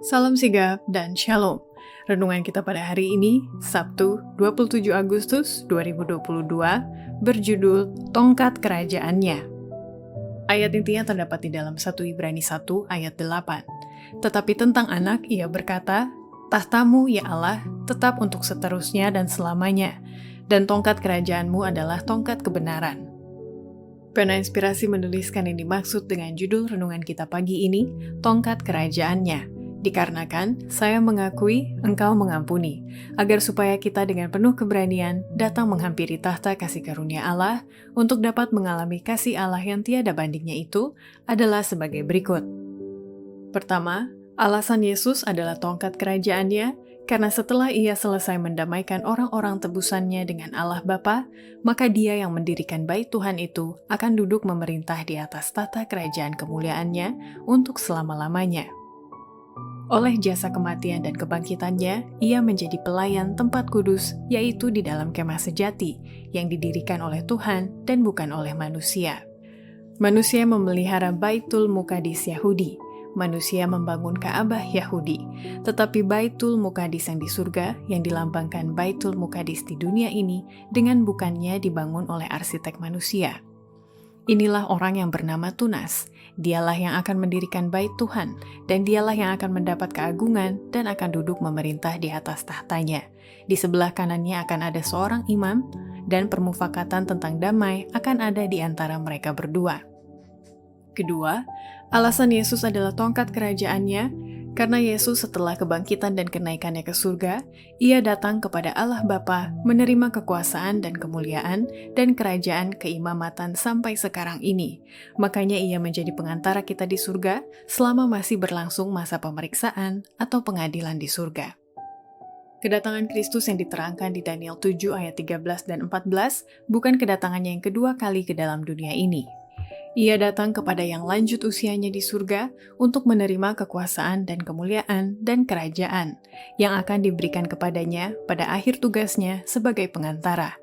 Salam sigap dan shalom. Renungan kita pada hari ini, Sabtu 27 Agustus 2022, berjudul Tongkat Kerajaannya. Ayat intinya terdapat di dalam 1 Ibrani 1 ayat 8. Tetapi tentang anak ia berkata, "Tahtamu ya Allah tetap untuk seterusnya dan selamanya, dan tongkat kerajaanmu adalah tongkat kebenaran." Pena Inspirasi menuliskan yang dimaksud dengan judul renungan kita pagi ini, Tongkat Kerajaannya. Dikarenakan saya mengakui engkau mengampuni, agar supaya kita dengan penuh keberanian datang menghampiri tahta kasih karunia Allah untuk dapat mengalami kasih Allah yang tiada bandingnya itu adalah sebagai berikut. Pertama, alasan Yesus adalah tongkat kerajaannya, karena setelah ia selesai mendamaikan orang-orang tebusannya dengan Allah Bapa, maka dia yang mendirikan bait Tuhan itu akan duduk memerintah di atas tata kerajaan kemuliaannya untuk selama-lamanya. Oleh jasa kematian dan kebangkitannya, ia menjadi pelayan tempat kudus, yaitu di dalam kemah sejati, yang didirikan oleh Tuhan dan bukan oleh manusia. Manusia memelihara Baitul Muqaddis Yahudi, manusia membangun Ka'bah Yahudi, tetapi Baitul Muqaddis yang di surga, yang dilambangkan Baitul Muqaddis di dunia ini, dengan bukannya dibangun oleh arsitek manusia. Inilah orang yang bernama Tunas. Dialah yang akan mendirikan bait Tuhan, dan dialah yang akan mendapat keagungan dan akan duduk memerintah di atas tahtanya. Di sebelah kanannya akan ada seorang imam, dan permufakatan tentang damai akan ada di antara mereka berdua. Kedua, alasan Yesus adalah tongkat kerajaannya, karena Yesus setelah kebangkitan dan kenaikannya ke surga, ia datang kepada Allah Bapa, menerima kekuasaan dan kemuliaan dan kerajaan keimamatan sampai sekarang ini. Makanya ia menjadi pengantara kita di surga selama masih berlangsung masa pemeriksaan atau pengadilan di surga. Kedatangan Kristus yang diterangkan di Daniel 7 ayat 13 dan 14 bukan kedatangannya yang kedua kali ke dalam dunia ini. Ia datang kepada yang lanjut usianya di surga untuk menerima kekuasaan dan kemuliaan dan kerajaan yang akan diberikan kepadanya pada akhir tugasnya sebagai pengantara.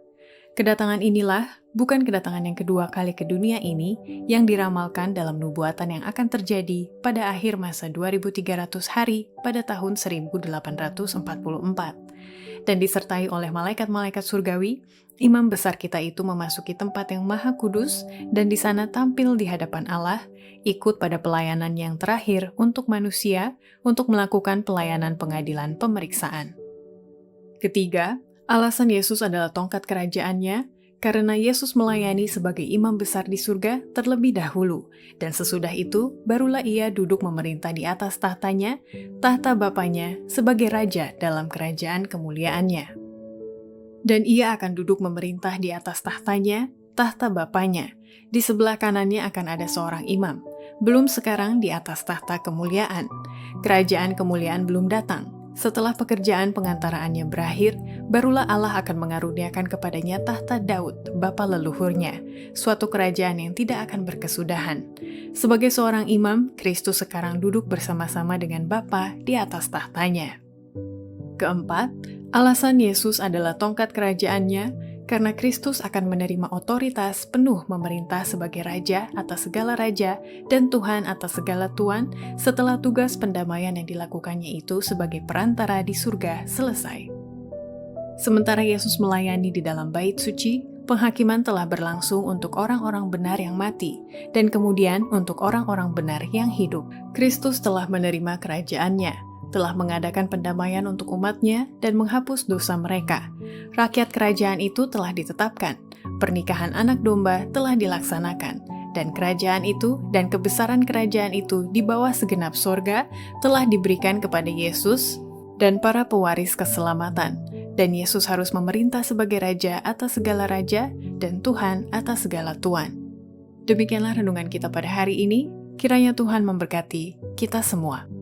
Kedatangan inilah bukan kedatangan yang kedua kali ke dunia ini yang diramalkan dalam nubuatan yang akan terjadi pada akhir masa 2300 hari pada tahun 1844. Dan disertai oleh malaikat-malaikat surgawi, imam besar kita itu memasuki tempat yang maha kudus dan di sana tampil di hadapan Allah, ikut pada pelayanan yang terakhir untuk manusia untuk melakukan pelayanan pengadilan pemeriksaan. Ketiga, alasan Yesus adalah tongkat kerajaannya, karena Yesus melayani sebagai imam besar di surga terlebih dahulu, dan sesudah itu barulah ia duduk memerintah di atas tahtanya, tahta Bapanya, sebagai raja dalam kerajaan kemuliaannya. Dan ia akan duduk memerintah di atas tahtanya, tahta Bapanya. Di sebelah kanannya akan ada seorang imam, belum sekarang di atas tahta kemuliaan. Kerajaan kemuliaan belum datang. Setelah pekerjaan pengantaraannya berakhir, barulah Allah akan mengaruniakan kepadanya tahta Daud, bapa leluhurnya, suatu kerajaan yang tidak akan berkesudahan. Sebagai seorang imam, Kristus sekarang duduk bersama-sama dengan Bapa di atas tahtanya. Keempat, alasan Yesus adalah tongkat kerajaannya, karena Kristus akan menerima otoritas penuh memerintah sebagai Raja atas segala raja dan Tuhan atas segala tuan setelah tugas pendamaian yang dilakukannya itu sebagai perantara di surga selesai. Sementara Yesus melayani di dalam bait suci, penghakiman telah berlangsung untuk orang-orang benar yang mati, dan kemudian untuk orang-orang benar yang hidup. Kristus telah menerima kerajaannya, telah mengadakan pendamaian untuk umatnya dan menghapus dosa mereka. Rakyat kerajaan itu telah ditetapkan, pernikahan anak domba telah dilaksanakan, dan kerajaan itu dan kebesaran kerajaan itu di bawah segenap sorga telah diberikan kepada Yesus dan para pewaris keselamatan. Dan Yesus harus memerintah sebagai Raja atas segala raja dan Tuhan atas segala tuan. Demikianlah renungan kita pada hari ini, kiranya Tuhan memberkati kita semua.